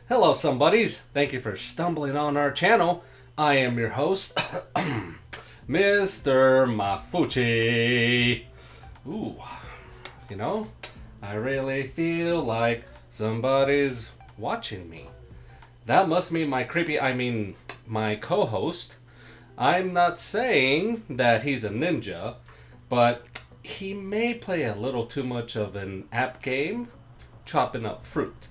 Hello, somebodies. Thank you for stumbling on our channel. I am your host, Mr. Mafuchi. Ooh, you know, I really feel like somebody's watching me. That must mean my co-host. I'm not saying that he's a ninja, but he may play a little too much of an app game chopping up fruit.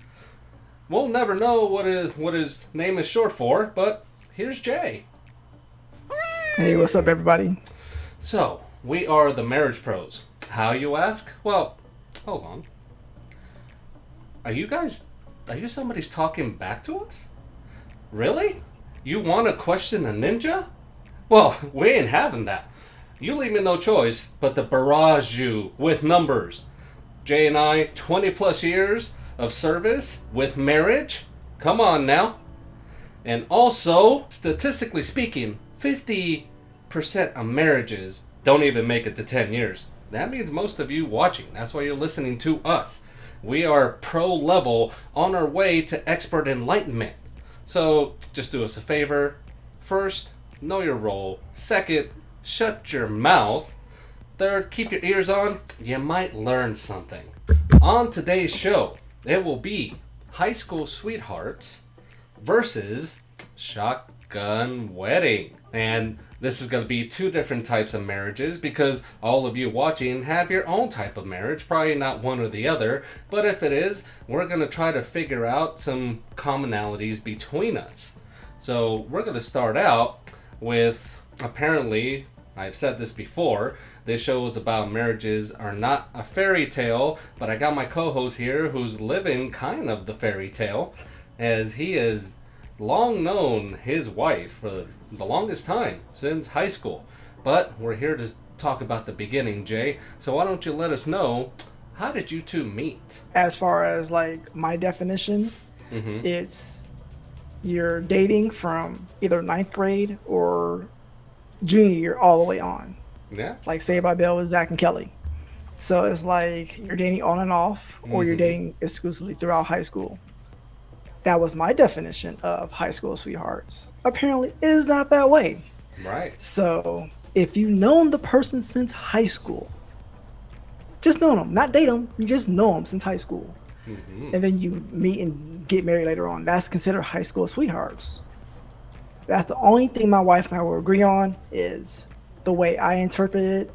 We'll never know what his name is short for, but here's Jay. Hey, what's up, everybody? So, we are the Marriage Pros. How, you ask? Well, hold on. Are you guys. Are you somebody's talking back to us? Really? You want to question a ninja? Well, we ain't having that. You leave me no choice but to barrage you with numbers. Jay and I, 20 plus years of service with marriage? Come on now. And also, statistically speaking, 50% of marriages don't even make it to 10 years. That means most of you watching. That's why you're listening to us. We are pro level on our way to expert enlightenment. So just do us a favor. First, know your role. Second, shut your mouth. Third, keep your ears on. You might learn something. On today's show, it will be high school sweethearts versus shotgun wedding. And this is going to be two different types of marriages because all of you watching have your own type of marriage, probably not one or the other, but if it is, we're going to try to figure out some commonalities between us. So we're going to start out with, apparently, I've said this before, this show is about marriages are not a fairy tale, but I got my co-host here who's living kind of the fairy tale, as he has long known his wife for the longest time, since high school. But we're here to talk about the beginning, Jay. So why don't you let us know, how did you two meet? As far as like my definition, Mm-hmm. it's you're dating from either ninth grade or junior year all the way on. Yeah. Like Saved by the Bell with Zach and Kelly. So it's like you're dating on and off, or you're Mm-hmm. dating exclusively throughout high school. That was my definition of high school sweethearts. Apparently, it is not that way. Right. So if you've known the person since high school, just know them, not date them, you just know them since high school. Mm-hmm. And then you meet and get married later on. That's considered high school sweethearts. That's the only thing my wife and I will agree on is the way I interpret it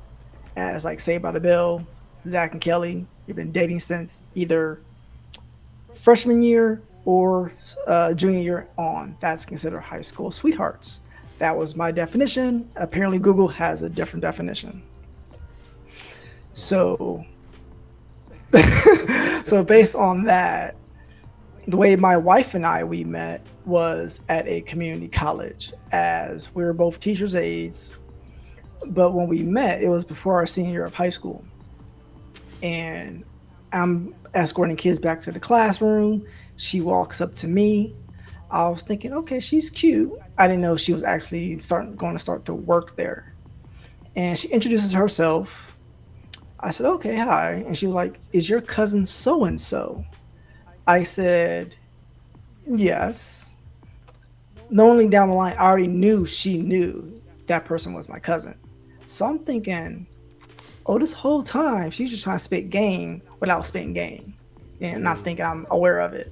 as like Saved by the Bell, Zach and Kelly. You've been dating since either freshman year or junior year on. That's considered high school sweethearts. That was my definition. Apparently, Google has a different definition. So, so based on that, the way my wife and I we met was at a community college as we were both teachers aides, but when we met it was before our senior year of high school, and I'm escorting kids back to the classroom. She walks up to me. I was thinking, okay, she's cute. I didn't know she was actually starting going to start to work there, and she introduces herself. I said, okay, hi, and she was like, is your cousin so and so? I said, yes. Knowing down the line, I already knew she knew that person was my cousin. So I'm thinking, oh, this whole time she's just trying to spit game without spitting game and not Mm. thinking I'm aware of it.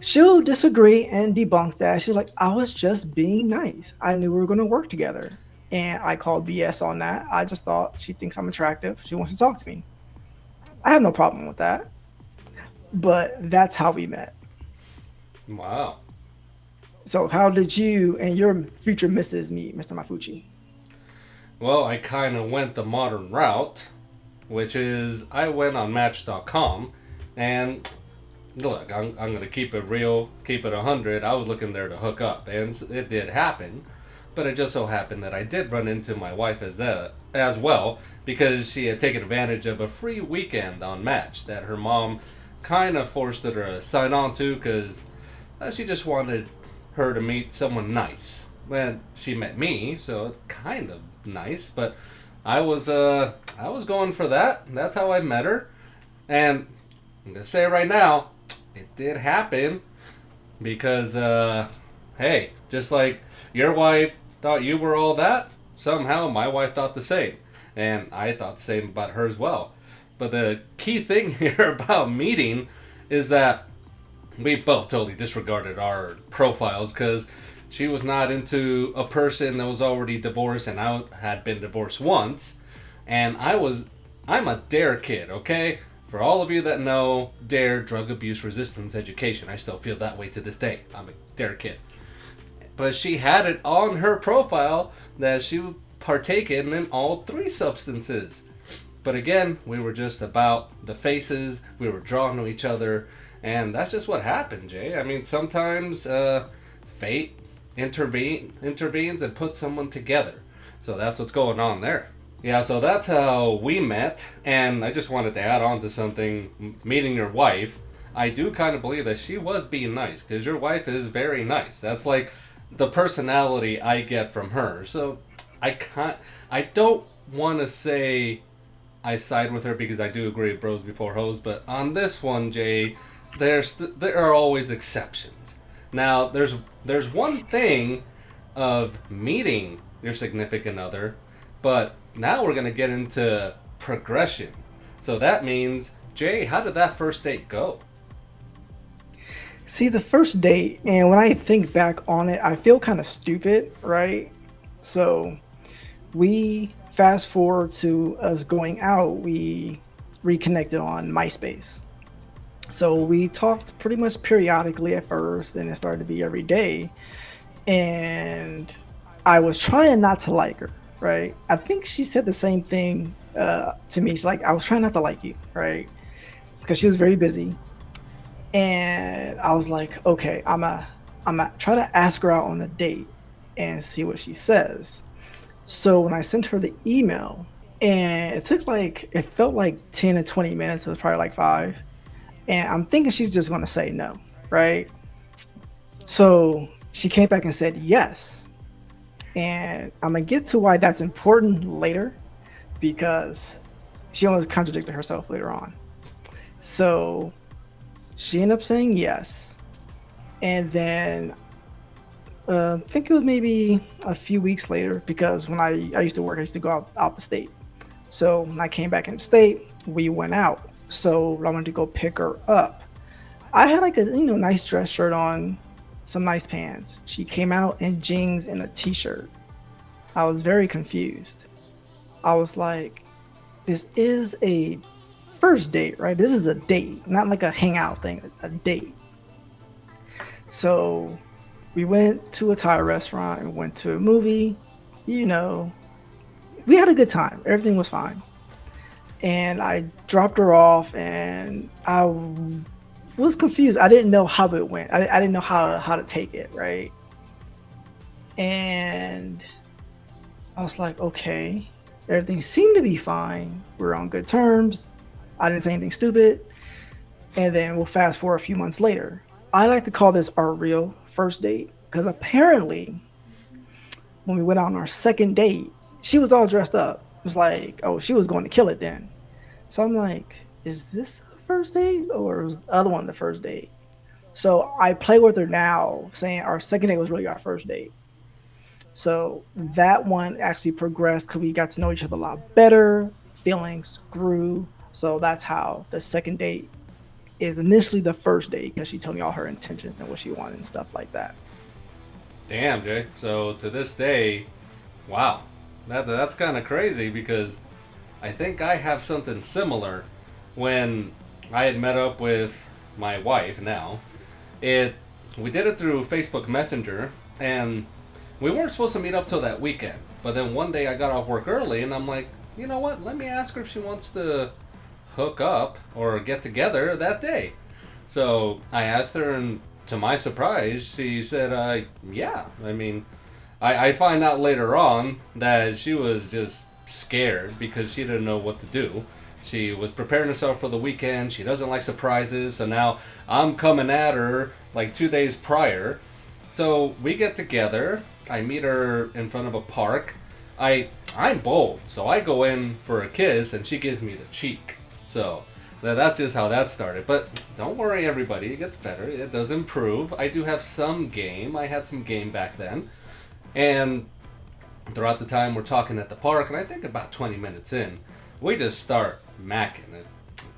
She'll disagree and debunk that. She's like, I was just being nice. I knew we were going to work together. And I called BS on that. I just thought she thinks I'm attractive. She wants to talk to me. I have no problem with that. But that's how we met. Wow. So, how did you and your future Mrs. meet, Mr. Mafuchi? Well, I kind of went the modern route, which is I went on Match.com, and look, I'm going to keep it real, keep it 100. I was looking there to hook up, and it did happen. But it just so happened that I did run into my wife as well, because she had taken advantage of a free weekend on Match that her mom kind of forced her to sign on to because she just wanted her to meet someone nice. Well, she met me, so kind of nice, but I was going for that. That's how I met her, and I'm gonna say right now, it did happen. Because, hey, just like your wife thought you were all that, somehow my wife thought the same. And I thought the same about her as well. But the key thing here about meeting is that we both totally disregarded our profiles because she was not into a person that was already divorced and I had been divorced once. And I'm a DARE kid, okay? For all of you that know DARE, Drug Abuse Resistance Education, I still feel that way to this day. I'm a DARE kid. But she had it on her profile that she would partake in all three substances. But again, we were just about the faces, we were drawn to each other, and that's just what happened, Jay. I mean, sometimes fate intervenes and puts someone together. So that's what's going on there. Yeah, so that's how we met, and I just wanted to add on to something. Meeting your wife, I do kind of believe that she was being nice, because your wife is very nice. That's like the personality I get from her. So I don't want to say I side with her because I do agree with bros before hoes, but on this one, Jay, there are always exceptions. Now, there's one thing of meeting your significant other, but now we're gonna get into progression. So that means, Jay, how did that first date go? See, the first date, and when I think back on it, I feel kind of stupid, right? So we fast forward to us going out, we reconnected on MySpace. So we talked pretty much periodically at first, and it started to be every day. And I was trying not to like her, right? I think she said the same thing to me. She's like, I was trying not to like you, right? Because she was very busy. And I was like, okay, I'm a try to ask her out on a date and see what she says. So when I sent her the email, and it felt like 10 to 20 minutes, it was probably like 5. And I'm thinking she's just gonna say no, right? So she came back and said yes. And I'm gonna get to why that's important later because she almost contradicted herself later on. So she ended up saying yes. And then I think it was maybe a few weeks later because when I used to work, I used to go out the state. So when I came back in the state, we went out. So I wanted to go pick her up. I had like a nice dress shirt on, some nice pants. She came out in jeans and a t-shirt. I was very confused. I was like, this is a first date, right? This is a date, not like a hangout thing, a date. So we went to a Thai restaurant and went to a movie. You know, we had a good time. Everything was fine. And I dropped her off and was confused. I didn't know how it went. I didn't know how to take it, right? And I was like, okay, everything seemed to be fine. We're on good terms. I didn't say anything stupid. And then we'll fast forward a few months later. I like to call this our real first date because apparently when we went out on our second date, she was all dressed up. It was like, oh, she was going to kill it then. So I'm like, is this a first date or was the other one the first date? So I play with her now, saying our second date was really our first date. So that one actually progressed because we got to know each other a lot better. Feelings grew. So that's how the second date is initially the first date because she told me all her intentions and what she wanted and stuff like that. Damn, Jay. So to this day, wow, that's kind of crazy because I think I have something similar. When I had met up with my wife now, it we did it through Facebook Messenger, and we weren't supposed to meet up till that weekend. But then one day I got off work early, and I'm like, you know what? Let me ask her if she wants to hook up or get together that day. So I asked her, and to my surprise, she said, yeah. I mean, I find out later on that she was just scared because she didn't know what to do. She was preparing herself for the weekend. She doesn't like surprises. So now I'm coming at her like 2 days prior. So we get together. I meet her in front of a park. I'm bold, so I go in for a kiss, and she gives me the cheek. So That's just how that started. But don't worry, everybody. It gets better. It does improve. I do have some game. I had some game back then. And throughout the time we're talking at the park, and I think about 20 minutes in, we just start macking it.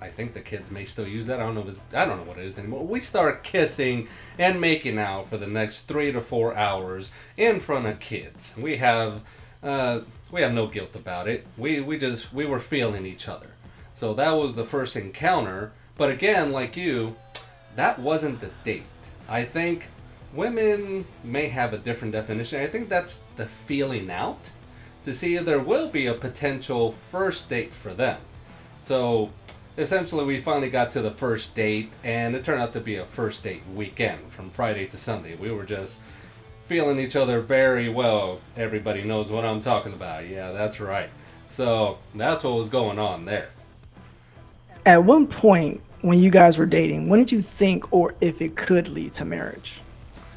I think the kids may still use that. I don't know what it is anymore. We start kissing and making out for the next 3 to 4 hours in front of kids. We have no guilt about it. We were feeling each other. So that was the first encounter. But again, like you, that wasn't the date. I think women may have a different definition. I think that's the feeling out to see if there will be a potential first date for them. So essentially, we finally got to the first date, and it turned out to be a first date weekend from Friday to Sunday. We were just feeling each other very well, if everybody knows what I'm talking about. Yeah, that's right. So that's what was going on there. At one point, when you guys were dating, when did you think or if it could lead to marriage?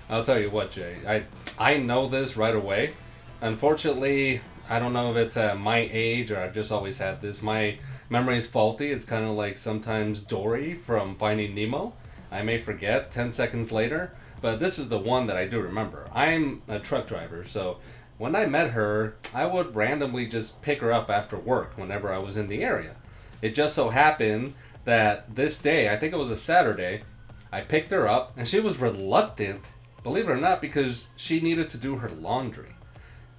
I'll tell you what, Jay. I know this right away. Unfortunately, I don't know if it's at my age or I've just always had this. My memory is faulty. It's kind of like sometimes Dory from Finding Nemo. I may forget 10 seconds later, but this is the one that I do remember. I'm a truck driver, so when I met her, I would randomly just pick her up after work whenever I was in the area. It just so happened that this day, I think it was a Saturday, I picked her up and she was reluctant, believe it or not, because she needed to do her laundry.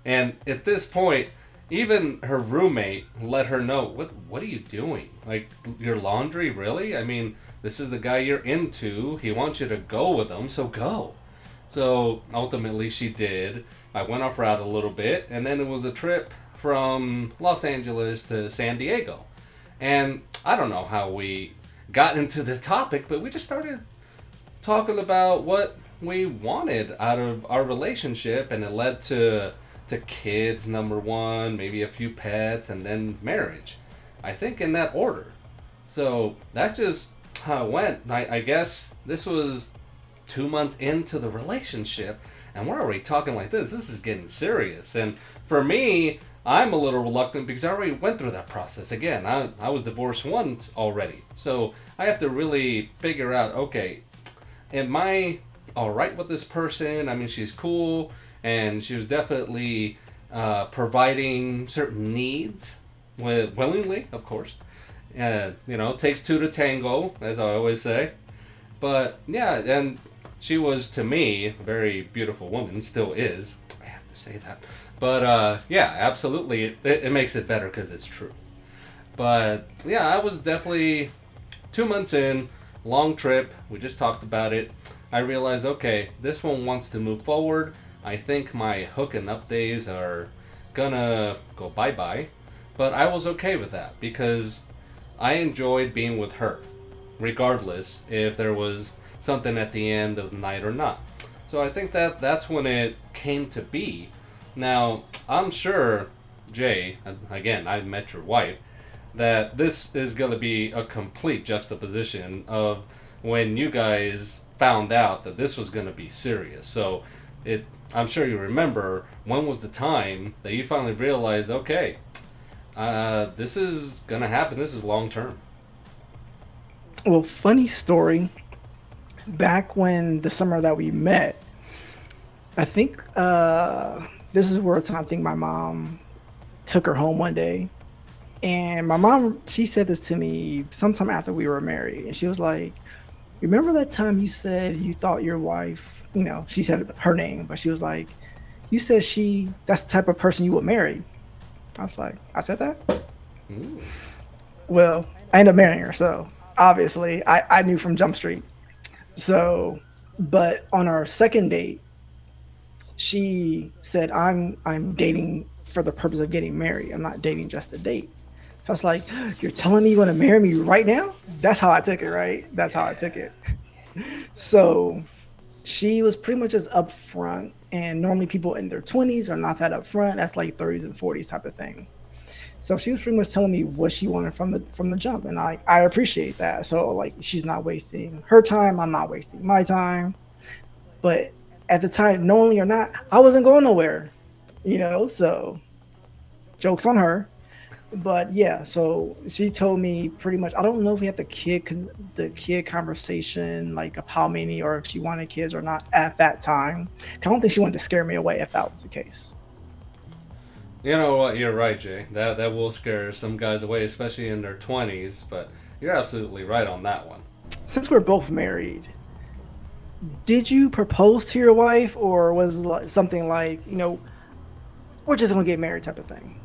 And at this point, even her roommate let her know, what are you doing? Like, your laundry, really? I mean, this is the guy you're into. He wants you to go with him, so go. So ultimately, she did. I went off route a little bit, and then it was a trip from Los Angeles to San Diego. And I don't know how we got into this topic, but we just started talking about what we wanted out of our relationship, and it led to kids, number one, maybe a few pets, and then marriage. I think in that order. So that's just how it went. I guess this was 2 months into the relationship, and we're already talking like this. This is getting serious. And for me, I'm a little reluctant because I already went through that process. Again, I was divorced once already. So I have to really figure out, okay, am I all right with this person? I mean, she's cool, and she was definitely providing certain needs willingly, of course. It takes two to tango, as I always say. But yeah, and she was to me a very beautiful woman, still is. I have to say that. But yeah, absolutely, it makes it better because it's true. But yeah, I was definitely 2 months in, long trip. We just talked about it. I realized, okay, this one wants to move forward. I think my hooking up days are gonna go bye bye. But I was okay with that because I enjoyed being with her, regardless if there was something at the end of the night or not. So I think that's when it came to be. Now, I'm sure, Jay, again, I've met your wife, that this is going to be a complete juxtaposition of when you guys found out that this was going to be serious. So I'm sure you remember, when was the time that you finally realized, okay, this is going to happen, this is long term? Well, funny story. Back when the summer that we met, I think this is where I think my mom took her home one day, and my mom, she said this to me sometime after we were married, and she was like, "Remember that time you said you thought your wife, she said her name, but she was like, you said that's the type of person you would marry." I was like, "I said that?" Ooh. Well, I ended up marrying her, so obviously I knew from Jump Street. So, but on our second date, she said, I'm dating for the purpose of getting married. I'm not dating just to date." I was like, "You're telling me you want to marry me right now?" That's how I took it, right? That's how I took it. So she was pretty much just upfront, and normally people in their 20s are not that upfront. That's like 30s and 40s type of thing. So she was pretty much telling me what she wanted from the jump, and I appreciate that. So like, she's not wasting her time, I'm not wasting my time. But at the time, knowingly or not, I wasn't going nowhere. So jokes on her. But yeah, so she told me pretty much. I don't know if we had the kid conversation like of how many or if she wanted kids or not at that time. I don't think she wanted to scare me away if that was the case. You know what? You're right, Jay. That will scare some guys away, especially in their 20s. But you're absolutely right on that one. Since we're both married, did you propose to your wife, or was it like something like, we're just gonna get married type of thing?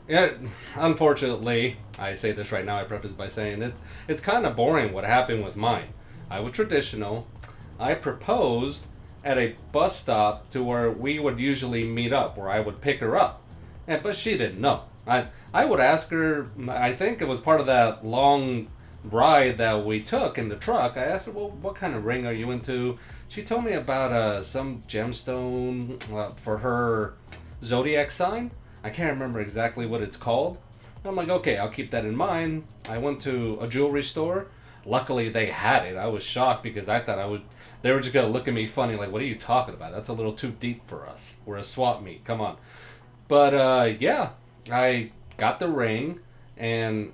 Yeah, unfortunately, I say this right now. I preface by saying it's kind of boring what happened with mine. I was traditional. I proposed at a bus stop to where we would usually meet up, where I would pick her up, and but she didn't know. I would ask her. I think it was part of that long ride that we took in the truck. I asked her, "Well, what kind of ring are you into?" She told me about some gemstone for her zodiac sign. I can't remember exactly what it's called. I'm like, okay, I'll keep that in mind. I went to a jewelry store. Luckily, they had it. I was shocked because I thought I would. They were just gonna look at me funny, like, "What are you talking about? That's a little too deep for us. We're a swap meet. Come on." But yeah, I got the ring, and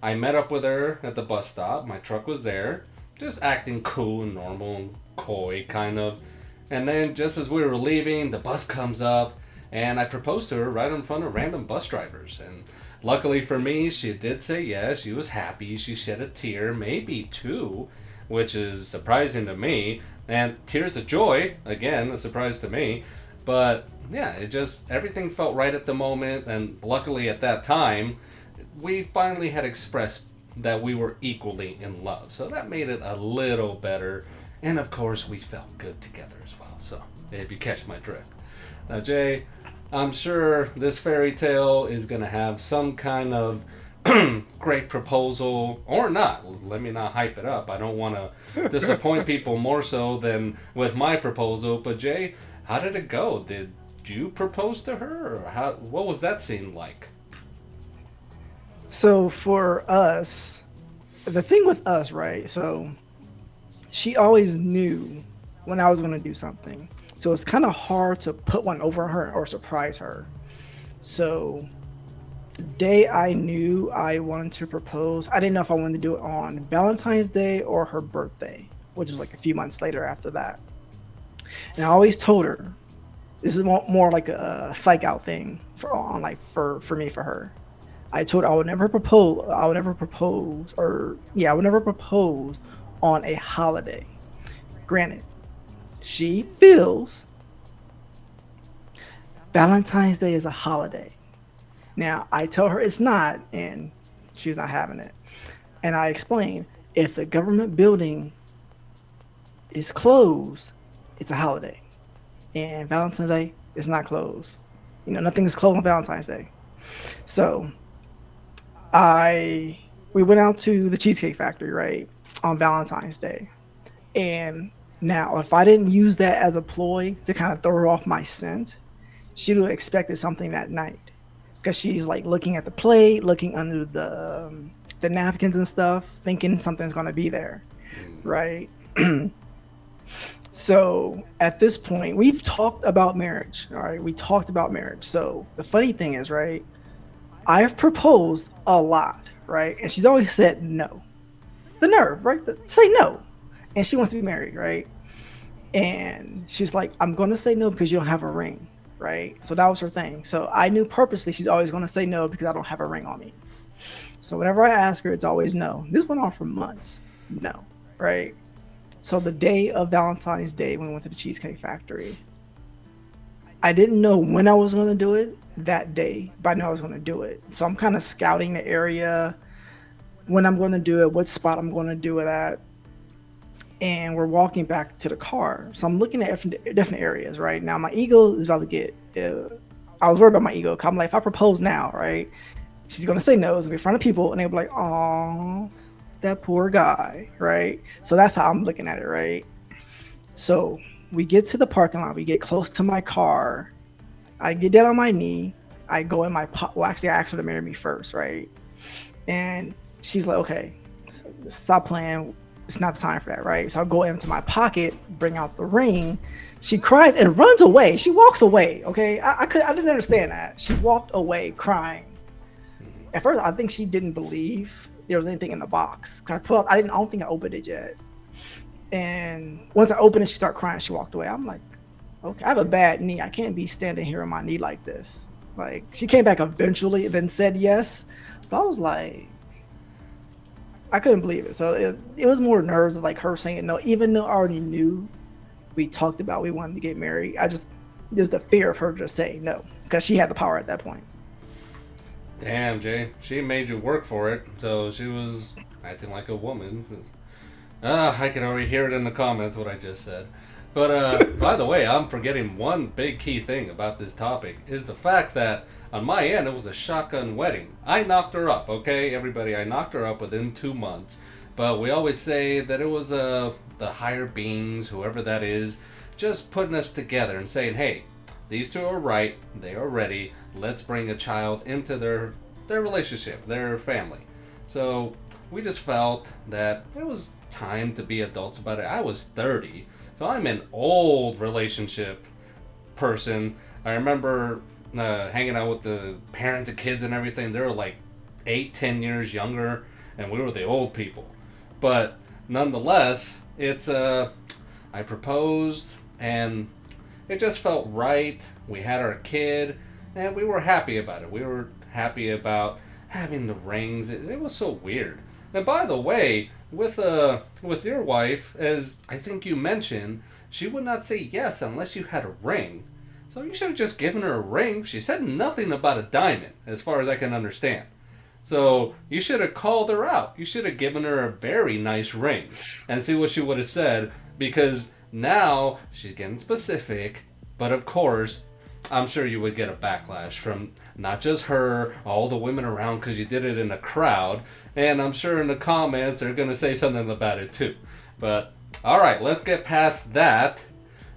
I met up with her at the bus stop. My truck was there, just acting cool and normal and coy, kind of. And then, just as we were leaving, the bus comes up, and I proposed to her right in front of random bus drivers. And luckily for me, she did say yes. She was happy. She shed a tear, maybe two, which is surprising to me. And tears of joy, again, a surprise to me. But yeah, it just, everything felt right at the moment. And luckily at that time, we finally had expressed that we were equally in love. So that made it a little better. And of course, we felt good together as well. So, if you catch my drift. Now, Jay, I'm sure this fairy tale is going to have some kind of great proposal or not. Let me not hype it up. I don't want to disappoint people more so than with my proposal. But, Jay, how did it go? Did you propose to her? Or what was that scene like? So for us, the thing with us, right? So she always knew when I was going to do something. So it's kind of hard to put one over her or surprise her. So the day I knew I wanted to propose, I didn't know if I wanted to do it on Valentine's Day or her birthday, which was like a few months later after that. And I always told her this is more like a psych out thing for me for her. I told her I would never propose. I would never propose, or yeah, I would never propose on a holiday. Granted, she feels Valentine's Day is a holiday. Now I tell her it's not, and she's not having it. And I explain if the government building is closed, it's a holiday, and Valentine's Day is not closed. Nothing is closed on Valentine's Day. So I we went out to the Cheesecake Factory, right, on Valentine's Day. And now, if I didn't use that as a ploy to kind of throw her off my scent, she would have expected something that night because she's like looking at the plate, looking under the napkins and stuff, thinking something's gonna be there, right? So at this point, we've talked about marriage. All right, we talked about marriage. So the funny thing is, right, I've proposed a lot, right, and she's always said no. The nerve, right? Say no, and she wants to be married, right? And she's like, I'm going to say no because you don't have a ring, right? So that was her thing. So I knew purposely she's always going to say no because I don't have a ring on me. So whenever I ask her, it's always no. This went on for months. No, right? So the day of Valentine's Day, when we went to the Cheesecake Factory, I didn't know when I was going to do it that day, but I knew I was going to do it. So I'm kind of scouting the area, when I'm going to do it, what spot I'm going to do it at. And we're walking back to the car. So I'm looking at different areas, right? Now, my ego is about to get, I was worried about my ego. I'm like, if I propose now, right, she's going to say no. It's going to be in front of people. And they'll be like, oh, that poor guy, right? So that's how I'm looking at it, right? So we get to the parking lot. We get close to my car. I get down on my knee. I go in my well, actually, I asked her to marry me first, right? And she's like, okay, stop playing. It's not the time for that, right? So I go into my pocket, bring out the ring. She cries and runs away. She walks away. Okay, I didn't understand that. She walked away crying. At first, I think she didn't believe there was anything in the box. 'Cause I don't think I opened it yet. And once I opened it, she started crying. She walked away. I'm like, okay, I have a bad knee. I can't be standing here on my knee like this. Like, she came back eventually, then said yes. But I was like, I couldn't believe it. So it was more nerves of like her saying no, even though I already knew we talked about we wanted to get married. There's the fear of her just saying no because she had the power at that point. Damn, Jay. She made you work for it, so she was acting like a woman. I can already hear it in the comments what I just said. But by the way, I'm forgetting one big key thing about this topic is the fact that on my end it was a shotgun wedding. I knocked her up, okay, everybody. I knocked her up within 2 months. But we always say that it was the higher beings, whoever that is, just putting us together and saying, hey, these two are right. They are ready. Let's bring a child into their relationship, their family. So we just felt that it was time to be adults about it. I was 30, so I'm an old relationship person. I remember hanging out with the parents of kids and everything. They were like 8, 10 years younger, and we were the old people. But nonetheless, it's I proposed, and it just felt right. We had our kid, and we were happy about it. We were happy about having the rings. It was so weird. And by the way, with your wife, as I think you mentioned, she would not say yes unless you had a ring. So you should have just given her a ring. She said nothing about a diamond, as far as I can understand. So you should have called her out. You should have given her a very nice ring and see what she would have said, because now she's getting specific. But of course, I'm sure you would get a backlash from not just her, all the women around, because you did it in a crowd. And I'm sure in the comments they're going to say something about it too. But alright, let's get past that.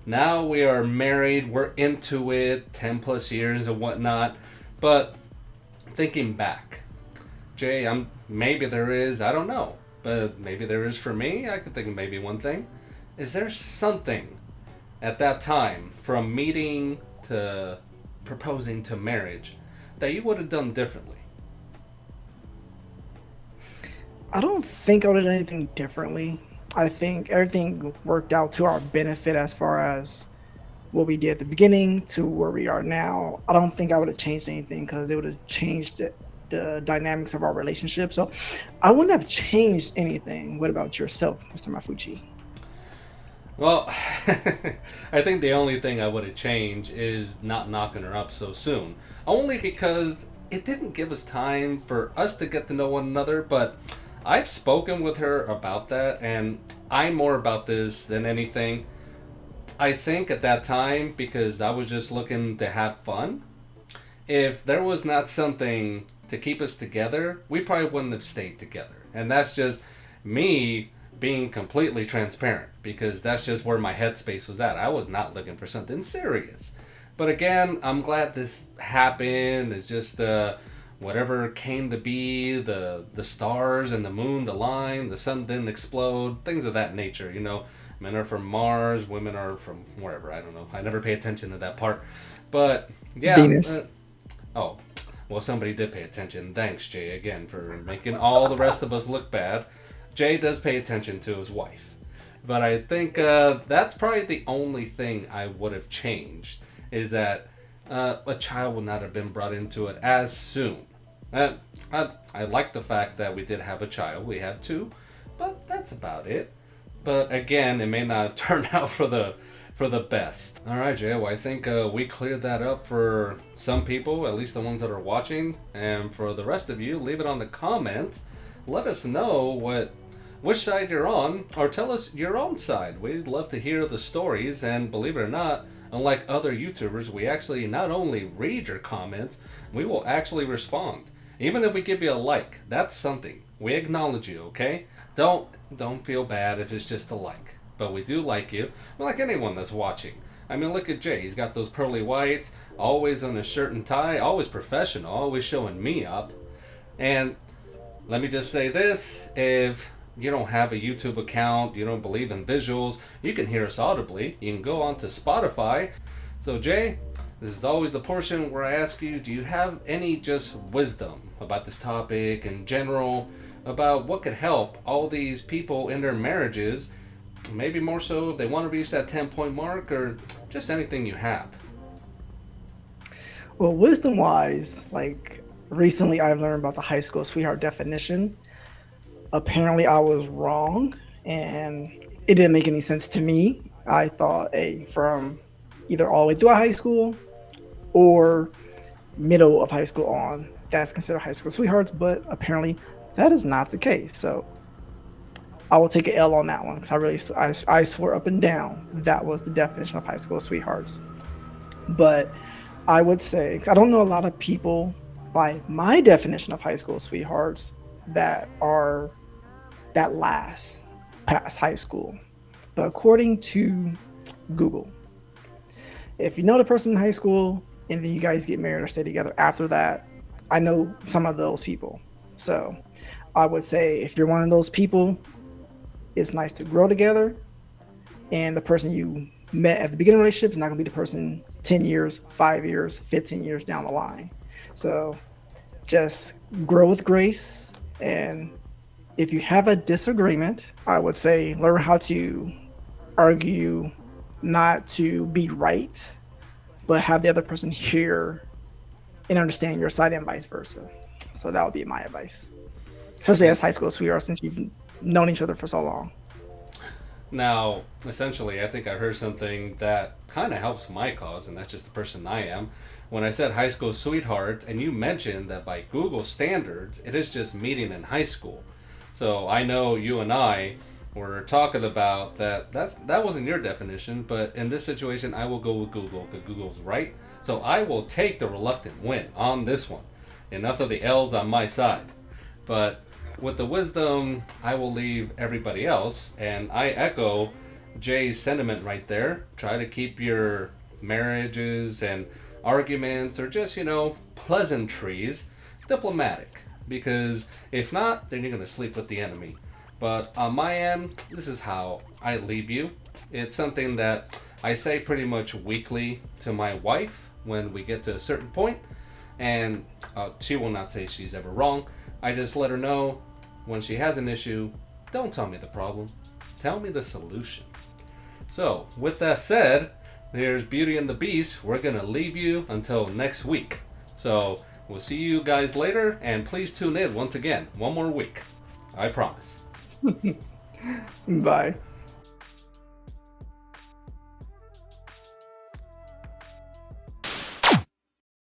Now we are married, we're into it, 10 plus years and whatnot. But thinking back, Jay, maybe there is, I don't know, but maybe there is for me. I could think of maybe one thing. Is there something at that time, from meeting to proposing to marriage, that you would have done differently? I don't think I would have done anything differently. I think everything worked out to our benefit as far as what we did at the beginning to where we are now. I don't think I would have changed anything because it would have changed the dynamics of our relationship. So I wouldn't have changed anything. What about yourself, Mr. Mafuchi? Well, I think the only thing I would have changed is not knocking her up so soon. Only because it didn't give us time for us to get to know one another, but I've spoken with her about that, and I'm more about this than anything. I think at that time, because I was just looking to have fun, if there was not something to keep us together, we probably wouldn't have stayed together. And that's just me being completely transparent, because that's just where my headspace was at. I was not looking for something serious. But again, I'm glad this happened. It's just whatever came to be, the stars and the moon, the line, the sun didn't explode, things of that nature. You know, men are from Mars, women are from wherever. I don't know. I never pay attention to that part. But yeah. Venus. Oh, well, somebody did pay attention. Thanks, Jay, again, for making all the rest of us look bad. Jay does pay attention to his wife. But I think that's probably the only thing I would have changed, is that a child would not have been brought into it as soon. I like the fact that we did have a child. We have two, but that's about it. But again, it may not turn out for the best. All right, Jay. Well, I think we cleared that up for some people, at least the ones that are watching, and for the rest of you, leave it on the comment. Let us know which side you're on, or tell us your own side. We'd love to hear the stories, and believe it or not, unlike other YouTubers, we actually not only read your comments, we will actually respond. Even if we give you a like, that's something. We acknowledge you, okay? Don't feel bad if it's just a like. But we do like you. We like anyone that's watching. I mean, look at Jay. He's got those pearly whites, always on his shirt and tie, always professional, always showing me up. And let me just say this, if you don't have a YouTube account, you don't believe in visuals, you can hear us audibly. You can go on to Spotify. So Jay, This is always the portion where I ask you, do you have any just wisdom about this topic in general, about what could help all these people in their marriages? Maybe more so if they want to reach that 10-point mark, or just anything you have. Well, wisdom wise, like recently I've learned about the high school sweetheart definition. Apparently I was wrong and it didn't make any sense to me. I thought, hey, from either all the way through high school or middle of high school on, that's considered high school sweethearts, but apparently that is not the case. So I will take an L on that one because I swore up and down that was the definition of high school sweethearts. But I would say, 'cause I don't know a lot of people by my definition of high school sweethearts that are that last past high school. But according to Google, if you know the person in high school and then you guys get married or stay together after that, I know some of those people. So I would say if you're one of those people, it's nice to grow together. And the person you met at the beginning of the relationship is not going to be the person 10 years, 5 years, 15 years down the line. So just grow with grace. And if you have a disagreement, I would say learn how to argue, not to be right, but have the other person hear and understand your side and vice versa. So that would be my advice, especially as high school sweethearts since you've known each other for so long. Now, essentially, I think I heard something that kind of helps my cause, and that's just the person I am. When I said high school sweetheart, and you mentioned that by Google standards, it is just meeting in high school. So I know you and I were talking about that. That wasn't your definition, but in this situation, I will go with Google because Google's right. So I will take the reluctant win on this one. Enough of the L's on my side. But with the wisdom, I will leave everybody else, and I echo Jay's sentiment right there. Try to keep your marriages and arguments or just, pleasantries diplomatic. Because if not, then you're going to sleep with the enemy. But on my end, this is how I leave you. It's something that I say pretty much weekly to my wife when we get to a certain point, and she will not say she's ever wrong. I just let her know when she has an issue, don't tell me the problem, tell me the solution. So, with that said, there's Beauty and the Beast. We're going to leave you until next week. So, we'll see you guys later, and please tune in once again, one more week. I promise. Bye.